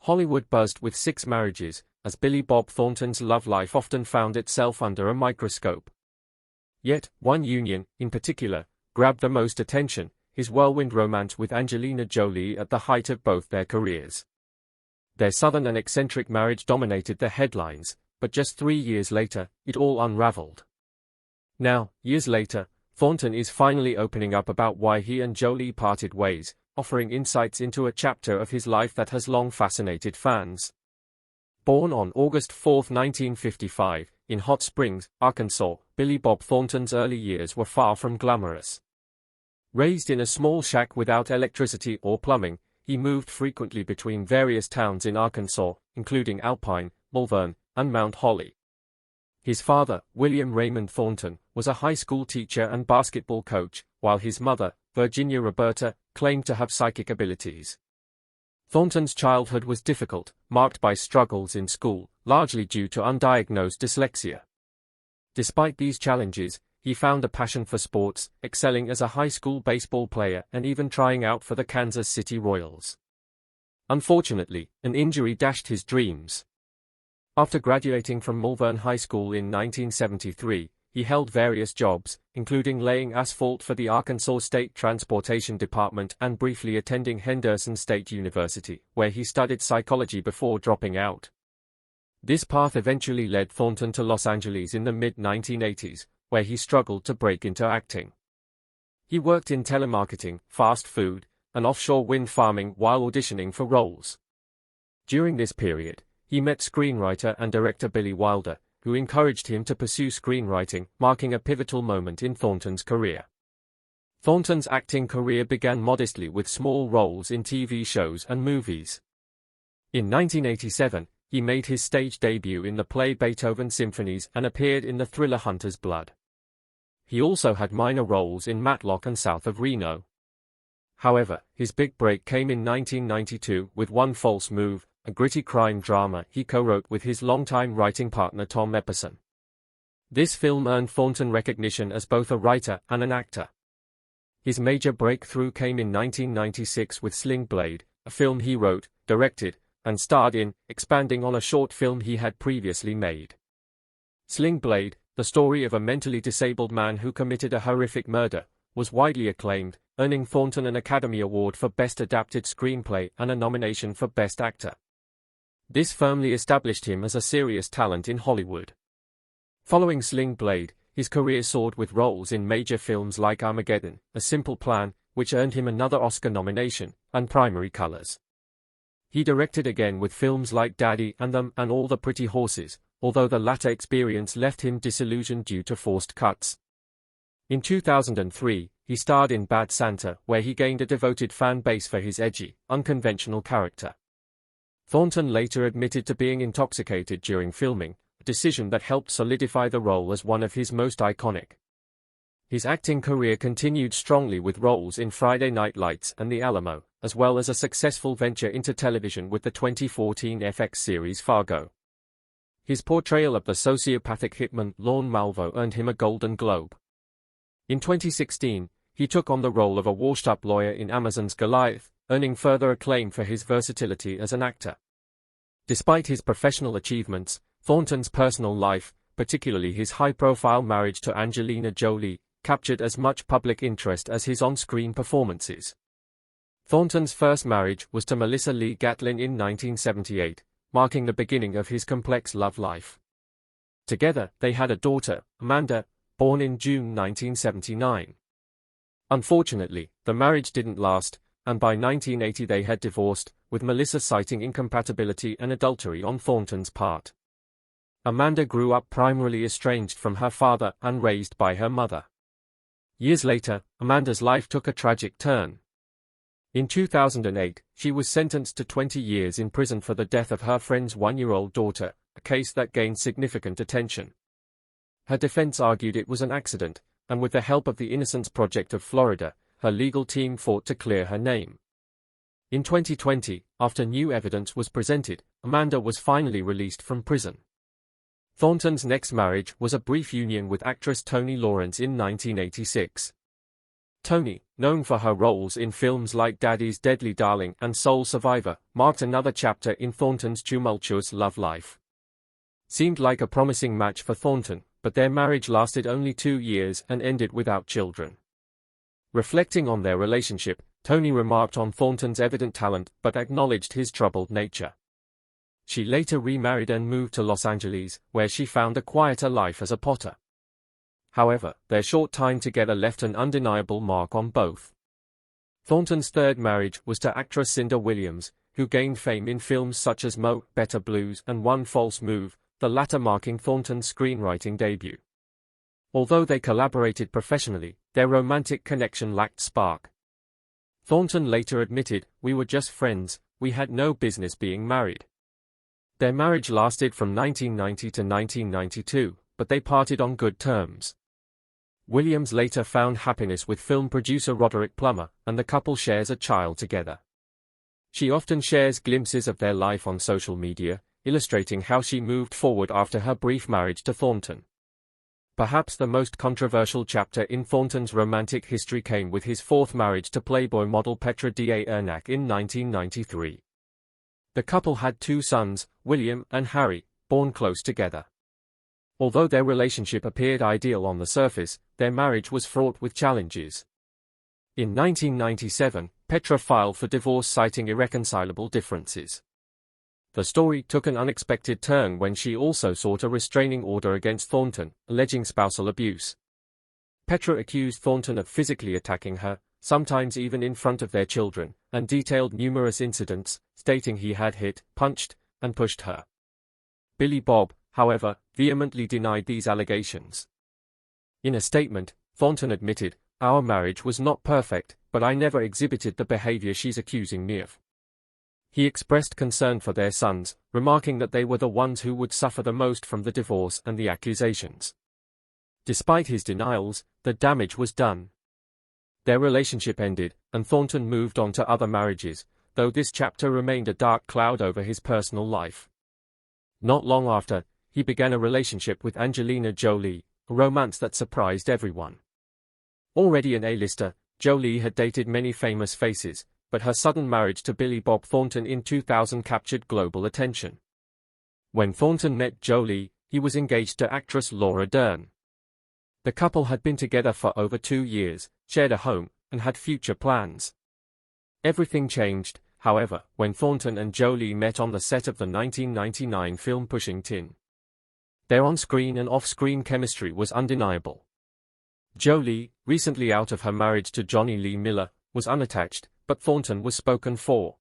Hollywood buzzed with 6 marriages, as Billy Bob Thornton's love life often found itself under a microscope. Yet, one union, in particular, grabbed the most attention: his whirlwind romance with Angelina Jolie at the height of both their careers. Their southern and eccentric marriage dominated the headlines, but just 3 years later, it all unraveled. Now, years later, Thornton is finally opening up about why he and Jolie parted ways, offering insights into a chapter of his life that has long fascinated fans. Born on August 4, 1955, in Hot Springs, Arkansas, Billy Bob Thornton's early years were far from glamorous. Raised in a small shack without electricity or plumbing, he moved frequently between various towns in Arkansas, including Alpine, Malvern, and Mount Holly. His father, William Raymond Thornton, was a high school teacher and basketball coach, while his mother, Virginia Roberta, claimed to have psychic abilities. Thornton's childhood was difficult, marked by struggles in school, largely due to undiagnosed dyslexia. Despite these challenges, he found a passion for sports, excelling as a high school baseball player and even trying out for the Kansas City Royals. Unfortunately, an injury dashed his dreams. After graduating from Malvern High School in 1973, he held various jobs, including laying asphalt for the Arkansas State Transportation Department and briefly attending Henderson State University, where he studied psychology before dropping out. This path eventually led Thornton to Los Angeles in the mid-1980s, where he struggled to break into acting. He worked in telemarketing, fast food, and offshore wind farming while auditioning for roles. During this period, he met screenwriter and director Billy Wilder, who encouraged him to pursue screenwriting, marking a pivotal moment in Thornton's career. Thornton's acting career began modestly with small roles in TV shows and movies. In 1987, he made his stage debut in the play Beethoven Symphonies and appeared in the thriller Hunter's Blood. He also had minor roles in Matlock and South of Reno. However, his big break came in 1992 with One False Move, a gritty crime drama he co-wrote with his longtime writing partner Tom Epperson. This film earned Thornton recognition as both a writer and an actor. His major breakthrough came in 1996 with Sling Blade, a film he wrote, directed, and starred in, expanding on a short film he had previously made. Sling Blade, the story of a mentally disabled man who committed a horrific murder, was widely acclaimed, earning Thornton an Academy Award for Best Adapted Screenplay and a nomination for Best Actor. This firmly established him as a serious talent in Hollywood. Following Sling Blade, his career soared with roles in major films like Armageddon, A Simple Plan, which earned him another Oscar nomination, and Primary Colors. He directed again with films like Daddy and Them and All the Pretty Horses, although the latter experience left him disillusioned due to forced cuts. In 2003, he starred in Bad Santa, where he gained a devoted fan base for his edgy, unconventional character. Thornton later admitted to being intoxicated during filming, a decision that helped solidify the role as one of his most iconic. His acting career continued strongly with roles in Friday Night Lights and The Alamo, as well as a successful venture into television with the 2014 FX series Fargo. His portrayal of the sociopathic hitman Lorne Malvo earned him a Golden Globe. In 2016, he took on the role of a washed-up lawyer in Amazon's Goliath, earning further acclaim for his versatility as an actor. Despite his professional achievements, Thornton's personal life, particularly his high-profile marriage to Angelina Jolie, captured as much public interest as his on-screen performances. Thornton's first marriage was to Melissa Lee Gatlin in 1978, marking the beginning of his complex love life. Together, they had a daughter, Amanda, born in June 1979. Unfortunately, the marriage didn't last, and by 1980 they had divorced, with Melissa citing incompatibility and adultery on Thornton's part. Amanda grew up primarily estranged from her father and raised by her mother. Years later, Amanda's life took a tragic turn. In 2008, she was sentenced to 20 years in prison for the death of her friend's 1-year-old daughter, a case that gained significant attention. Her defense argued it was an accident, and with the help of the Innocence Project of Florida, her legal team fought to clear her name. In 2020, after new evidence was presented, Amanda was finally released from prison. Thornton's next marriage was a brief union with actress Toni Lawrence in 1986. Toni, known for her roles in films like Daddy's Deadly Darling and Soul Survivor, marked another chapter in Thornton's tumultuous love life. Seemed like a promising match for Thornton, but their marriage lasted only 2 years and ended without children. Reflecting on their relationship, Toni remarked on Thornton's evident talent but acknowledged his troubled nature. She later remarried and moved to Los Angeles, where she found a quieter life as a potter. However, their short time together left an undeniable mark on both. Thornton's third marriage was to actress Cinda Williams, who gained fame in films such as Mo, Better Blues and One False Move, the latter marking Thornton's screenwriting debut. Although they collaborated professionally, their romantic connection lacked spark. Thornton later admitted, "We were just friends, we had no business being married." Their marriage lasted from 1990 to 1992, but they parted on good terms. Williams later found happiness with film producer Roderick Plummer, and the couple shares a child together. She often shares glimpses of their life on social media, illustrating how she moved forward after her brief marriage to Thornton. Perhaps the most controversial chapter in Thornton's romantic history came with his fourth marriage to Playboy model Petra D'Ernac in 1993. The couple had 2 sons, William and Harry, born close together. Although their relationship appeared ideal on the surface, their marriage was fraught with challenges. In 1997, Petra filed for divorce citing irreconcilable differences. The story took an unexpected turn when she also sought a restraining order against Thornton, alleging spousal abuse. Petra accused Thornton of physically attacking her, sometimes even in front of their children, and detailed numerous incidents, stating he had hit, punched, and pushed her. Billy Bob, however, vehemently denied these allegations. In a statement, Thornton admitted, "Our marriage was not perfect, but I never exhibited the behavior she's accusing me of." He expressed concern for their sons, remarking that they were the ones who would suffer the most from the divorce and the accusations. Despite his denials, the damage was done. Their relationship ended, and Thornton moved on to other marriages, though this chapter remained a dark cloud over his personal life. Not long after, he began a relationship with Angelina Jolie, a romance that surprised everyone. Already an A-lister, Jolie had dated many famous faces, but her sudden marriage to Billy Bob Thornton in 2000 captured global attention. When Thornton met Jolie, he was engaged to actress Laura Dern. The couple had been together for over 2 years, shared a home, and had future plans. Everything changed, however, when Thornton and Jolie met on the set of the 1999 film Pushing Tin. Their on-screen and off-screen chemistry was undeniable. Jolie, recently out of her marriage to Johnny Lee Miller, was unattached, but Thornton was spoken for.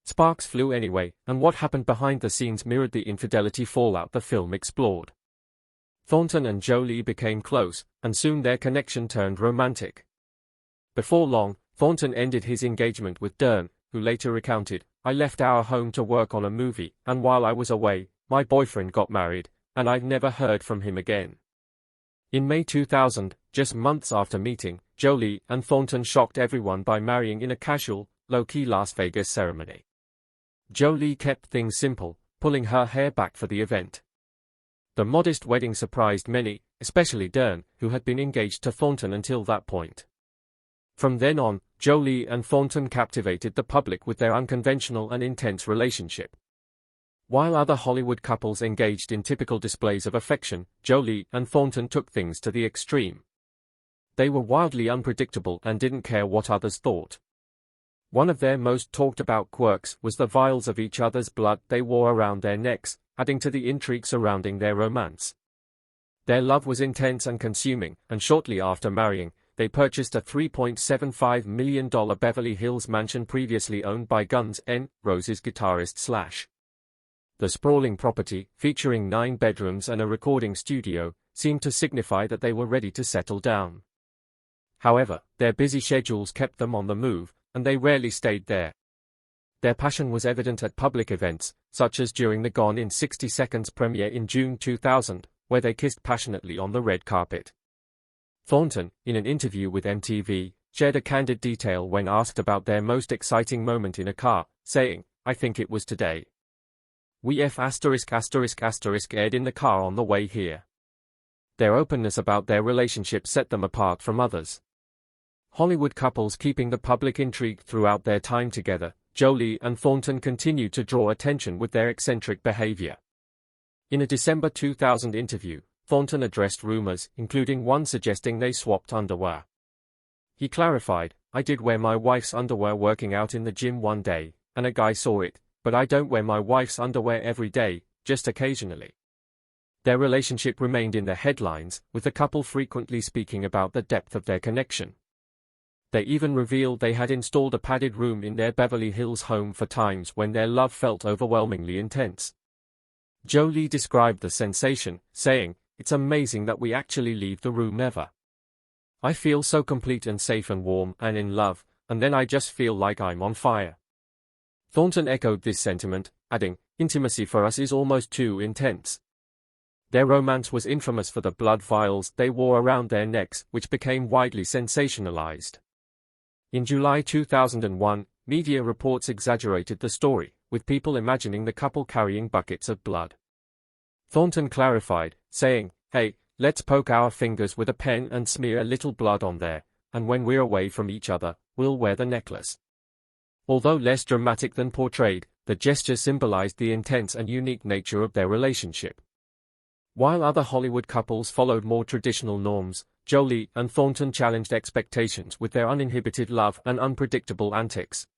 Sparks flew anyway, and what happened behind the scenes mirrored the infidelity fallout the film explored. Thornton and Jolie became close, and soon their connection turned romantic. Before long, Thornton ended his engagement with Dern, who later recounted, "I left our home to work on a movie, and while I was away, my boyfriend got married, and I've never heard from him again." In May 2000, just months after meeting, Jolie and Thornton shocked everyone by marrying in a casual, low-key Las Vegas ceremony. Jolie kept things simple, pulling her hair back for the event. The modest wedding surprised many, especially Dern, who had been engaged to Thornton until that point. From then on, Jolie and Thornton captivated the public with their unconventional and intense relationship. While other Hollywood couples engaged in typical displays of affection, Jolie and Thornton took things to the extreme. They were wildly unpredictable and didn't care what others thought. One of their most talked about quirks was the vials of each other's blood they wore around their necks, adding to the intrigue surrounding their romance. Their love was intense and consuming, and shortly after marrying, they purchased a $3.75 million Beverly Hills mansion previously owned by Guns N' Roses guitarist Slash. The sprawling property, featuring 9 bedrooms and a recording studio, seemed to signify that they were ready to settle down. However, their busy schedules kept them on the move, and they rarely stayed there. Their passion was evident at public events, such as during the Gone in 60 Seconds premiere in June 2000, where they kissed passionately on the red carpet. Thornton, in an interview with MTV, shared a candid detail when asked about their most exciting moment in a car, saying, "I think it was today. We aired in the car on the way here." Their openness about their relationship set them apart from others. Hollywood couples keeping the public intrigued throughout their time together, Jolie and Thornton continued to draw attention with their eccentric behavior. In a December 2000 interview, Thornton addressed rumors, including one suggesting they swapped underwear. He clarified, "I did wear my wife's underwear working out in the gym one day, and a guy saw it, but I don't wear my wife's underwear every day, just occasionally." Their relationship remained in the headlines, with the couple frequently speaking about the depth of their connection. They even revealed they had installed a padded room in their Beverly Hills home for times when their love felt overwhelmingly intense. Jolie described the sensation, saying, "It's amazing that we actually leave the room ever. I feel so complete and safe and warm and in love, and then I just feel like I'm on fire." Thornton echoed this sentiment, adding, "Intimacy for us is almost too intense." Their romance was infamous for the blood vials they wore around their necks, which became widely sensationalized. In July 2001, media reports exaggerated the story, with people imagining the couple carrying buckets of blood. Thornton clarified, saying, "Hey, let's poke our fingers with a pen and smear a little blood on there, and when we're away from each other, we'll wear the necklace." Although less dramatic than portrayed, the gesture symbolized the intense and unique nature of their relationship. While other Hollywood couples followed more traditional norms, Jolie and Thornton challenged expectations with their uninhibited love and unpredictable antics.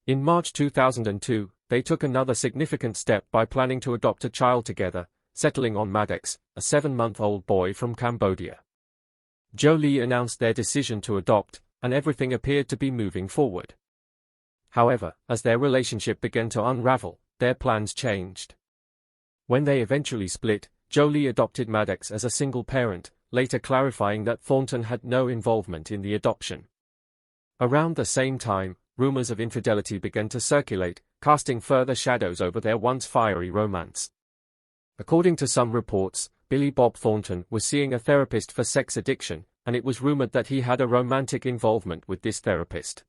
In March 2002, they took another significant step by planning to adopt a child together, settling on Maddox, a 7-month-old boy from Cambodia. Jolie announced their decision to adopt, and everything appeared to be moving forward. However, as their relationship began to unravel, their plans changed. When they eventually split, Jolie adopted Maddox as a single parent, later clarifying that Thornton had no involvement in the adoption. Around the same time, rumors of infidelity began to circulate, casting further shadows over their once fiery romance. According to some reports, Billy Bob Thornton was seeing a therapist for sex addiction, and it was rumored that he had a romantic involvement with this therapist.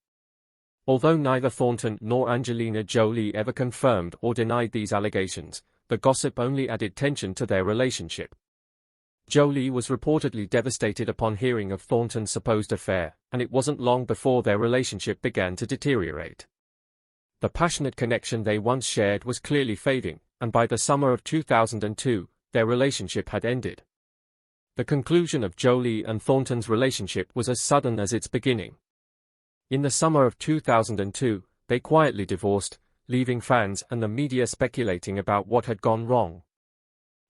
Although neither Thornton nor Angelina Jolie ever confirmed or denied these allegations, the gossip only added tension to their relationship. Jolie was reportedly devastated upon hearing of Thornton's supposed affair, and it wasn't long before their relationship began to deteriorate. The passionate connection they once shared was clearly fading, and by the summer of 2002, their relationship had ended. The conclusion of Jolie and Thornton's relationship was as sudden as its beginning. In the summer of 2002, they quietly divorced, leaving fans and the media speculating about what had gone wrong.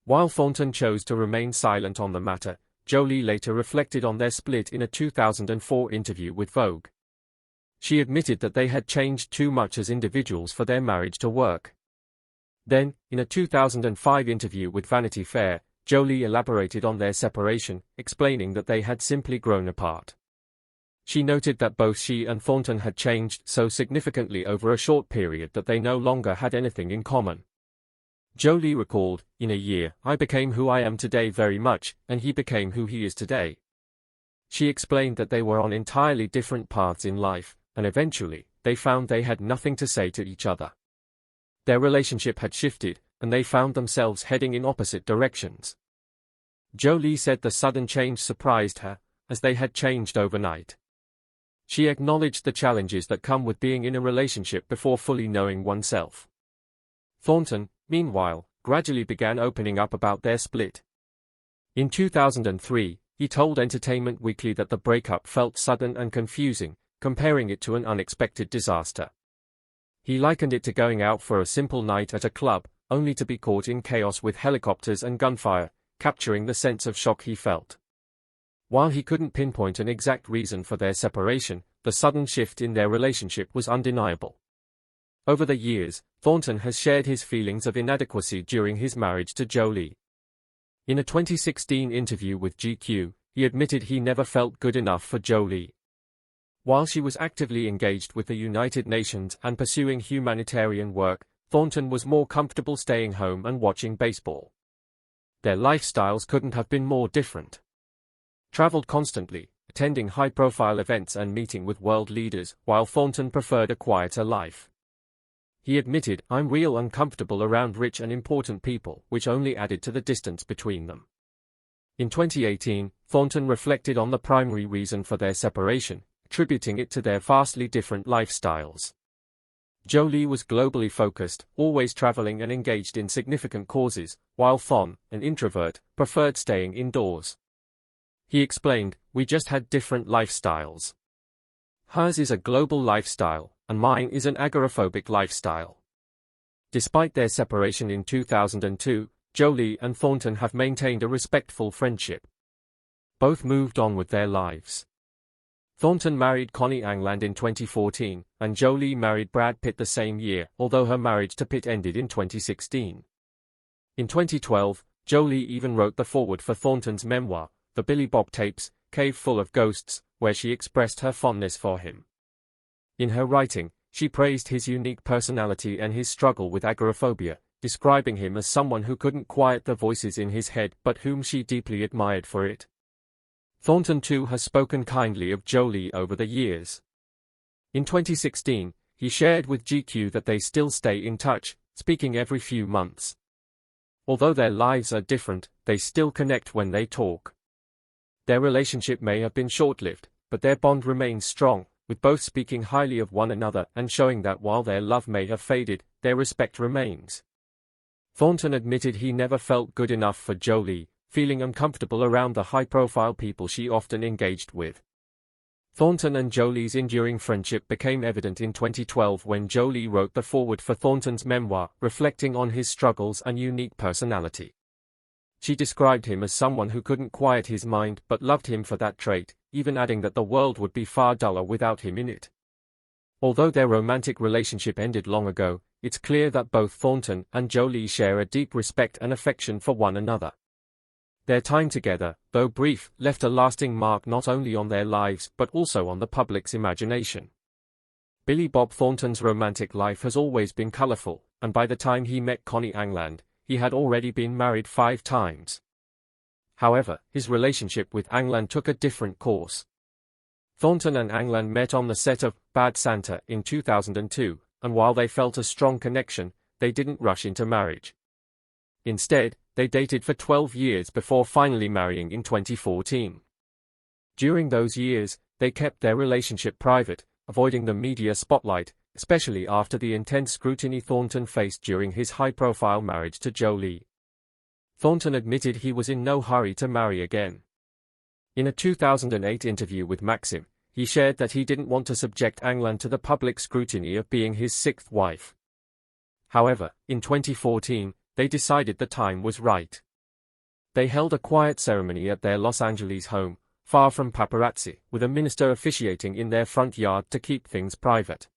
While Thornton chose to remain silent on the matter, Jolie later reflected on their split in a 2004 interview with Vogue. She admitted that they had changed too much as individuals for their marriage to work. Then, in a 2005 interview with Vanity Fair, Jolie elaborated on their separation, explaining that they had simply grown apart. She noted that both she and Thornton had changed so significantly over a short period that they no longer had anything in common. Jolie recalled, "In a year, I became who I am today very much, and he became who he is today." She explained that they were on entirely different paths in life, and eventually, they found they had nothing to say to each other. Their relationship had shifted, and they found themselves heading in opposite directions. Jolie said the sudden change surprised her, as they had changed overnight. She acknowledged the challenges that come with being in a relationship before fully knowing oneself. Thornton, meanwhile, gradually began opening up about their split. In 2003, he told Entertainment Weekly that the breakup felt sudden and confusing, comparing it to an unexpected disaster. He likened it to going out for a simple night at a club, only to be caught in chaos with helicopters and gunfire, capturing the sense of shock he felt. While he couldn't pinpoint an exact reason for their separation, the sudden shift in their relationship was undeniable. Over the years, Thornton has shared his feelings of inadequacy during his marriage to Jolie. In a 2016 interview with GQ, he admitted he never felt good enough for Jolie. While she was actively engaged with the United Nations and pursuing humanitarian work, Thornton was more comfortable staying home and watching baseball. Their lifestyles couldn't have been more different. Traveled constantly, attending high-profile events and meeting with world leaders, while Thornton preferred a quieter life. He admitted, "I'm real uncomfortable around rich and important people," which only added to the distance between them. In 2018, Thornton reflected on the primary reason for their separation, attributing it to their vastly different lifestyles. Jolie was globally focused, always traveling and engaged in significant causes, while Thornton, an introvert, preferred staying indoors. He explained, "We just had different lifestyles. Hers is a global lifestyle, and mine is an agoraphobic lifestyle." Despite their separation in 2002, Jolie and Thornton have maintained a respectful friendship. Both moved on with their lives. Thornton married Connie Angland in 2014, and Jolie married Brad Pitt the same year, although her marriage to Pitt ended in 2016. In 2012, Jolie even wrote the foreword for Thornton's memoir, The Billy Bob Tapes, Cave Full of Ghosts, where she expressed her fondness for him. In her writing, she praised his unique personality and his struggle with agoraphobia, describing him as someone who couldn't quiet the voices in his head but whom she deeply admired for it. Thornton too has spoken kindly of Jolie over the years. In 2016, he shared with GQ that they still stay in touch, speaking every few months. Although their lives are different, they still connect when they talk. Their relationship may have been short-lived, but their bond remains strong, with both speaking highly of one another and showing that while their love may have faded, their respect remains. Thornton admitted he never felt good enough for Jolie, feeling uncomfortable around the high-profile people she often engaged with. Thornton and Jolie's enduring friendship became evident in 2012 when Jolie wrote the foreword for Thornton's memoir, reflecting on his struggles and unique personality. She described him as someone who couldn't quiet his mind but loved him for that trait, even adding that the world would be far duller without him in it. Although their romantic relationship ended long ago, it's clear that both Thornton and Jolie share a deep respect and affection for one another. Their time together, though brief, left a lasting mark not only on their lives but also on the public's imagination. Billy Bob Thornton's romantic life has always been colorful, and by the time he met Connie Angland, he had already been married 5 times. However, his relationship with Angland took a different course. Thornton and Angland met on the set of Bad Santa in 2002, and while they felt a strong connection, they didn't rush into marriage. Instead, they dated for 12 years before finally marrying in 2014. During those years, they kept their relationship private, avoiding the media spotlight, especially after the intense scrutiny Thornton faced during his high-profile marriage to Jolie. Thornton admitted he was in no hurry to marry again. In a 2008 interview with Maxim, he shared that he didn't want to subject Angland to the public scrutiny of being his 6th wife. However, in 2014, they decided the time was right. They held a quiet ceremony at their Los Angeles home, far from paparazzi, with a minister officiating in their front yard to keep things private.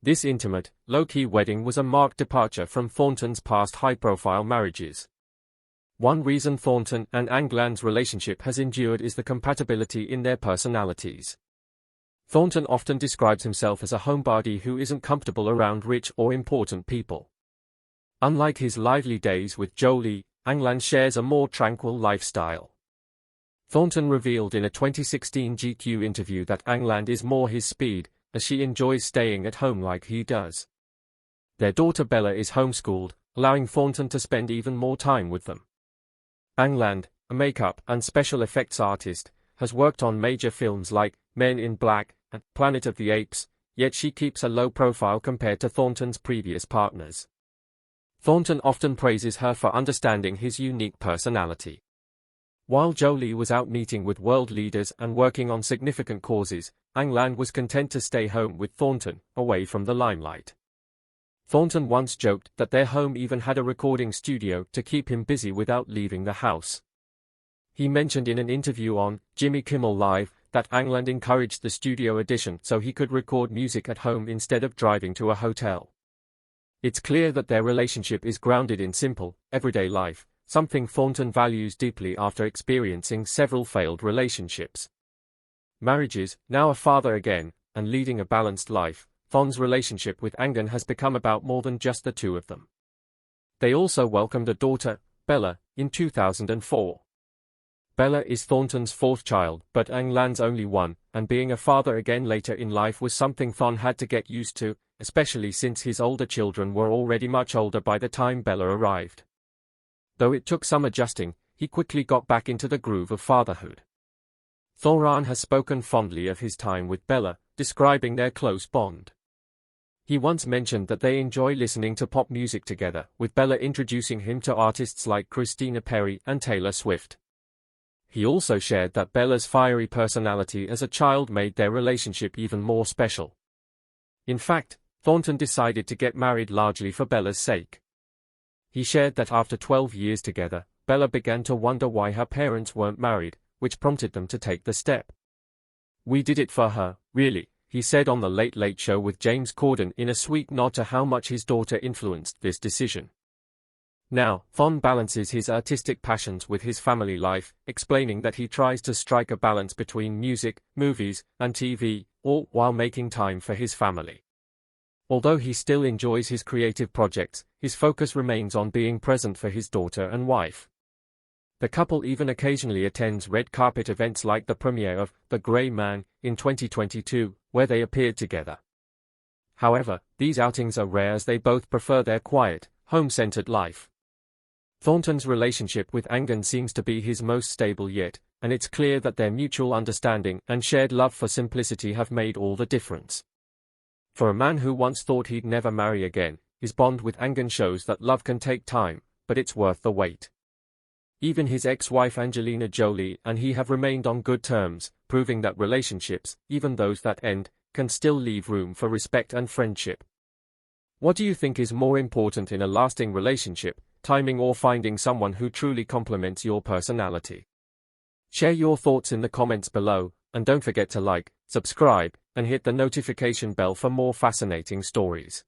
This intimate, low-key wedding was a marked departure from Thornton's past high-profile marriages. One reason Thornton and Angland's relationship has endured is the compatibility in their personalities. Thornton often describes himself as a homebody who isn't comfortable around rich or important people. Unlike his lively days with Jolie, Angland shares a more tranquil lifestyle. Thornton revealed in a 2016 GQ interview that Angland is more his speed, as she enjoys staying at home like he does. Their daughter Bella is homeschooled, allowing Thornton to spend even more time with them. Angland, a makeup and special effects artist, has worked on major films like Men in Black and Planet of the Apes, yet she keeps a low profile compared to Thornton's previous partners. Thornton often praises her for understanding his unique personality. While Jolie was out meeting with world leaders and working on significant causes, Angland was content to stay home with Thornton, away from the limelight. Thornton once joked that their home even had a recording studio to keep him busy without leaving the house. He mentioned in an interview on Jimmy Kimmel Live that Angland encouraged the studio edition so he could record music at home instead of driving to a hotel. It's clear that their relationship is grounded in simple, everyday life, something Thornton values deeply after experiencing several failed relationships. Marriages, now a father again, and leading a balanced life, Thornton's relationship with Angland has become about more than just the two of them. They also welcomed a daughter, Bella, in 2004. Bella is Thornton's 4th child, but Angland's only one, and being a father again later in life was something Thornton had to get used to, especially since his older children were already much older by the time Bella arrived. Though it took some adjusting, he quickly got back into the groove of fatherhood. Thornton has spoken fondly of his time with Bella, describing their close bond. He once mentioned that they enjoy listening to pop music together, with Bella introducing him to artists like Christina Perri and Taylor Swift. He also shared that Bella's fiery personality as a child made their relationship even more special. In fact, Thornton decided to get married largely for Bella's sake. He shared that after 12 years together, Bella began to wonder why her parents weren't married, which prompted them to take the step. "We did it for her, really," he said on The Late Late Show with James Corden in a sweet nod to how much his daughter influenced this decision. Now, Thornton balances his artistic passions with his family life, explaining that he tries to strike a balance between music, movies, and TV, all while making time for his family. Although he still enjoys his creative projects, his focus remains on being present for his daughter and wife. The couple even occasionally attends red carpet events like the premiere of The Grey Man in 2022, where they appeared together. However, these outings are rare as they both prefer their quiet, home-centered life. Thornton's relationship with Angelina seems to be his most stable yet, and it's clear that their mutual understanding and shared love for simplicity have made all the difference. For a man who once thought he'd never marry again, his bond with Angelina shows that love can take time, but it's worth the wait. Even his ex-wife Angelina Jolie and he have remained on good terms, proving that relationships, even those that end, can still leave room for respect and friendship. What do you think is more important in a lasting relationship, timing or finding someone who truly complements your personality? Share your thoughts in the comments below, and don't forget to like, subscribe, and hit the notification bell for more fascinating stories.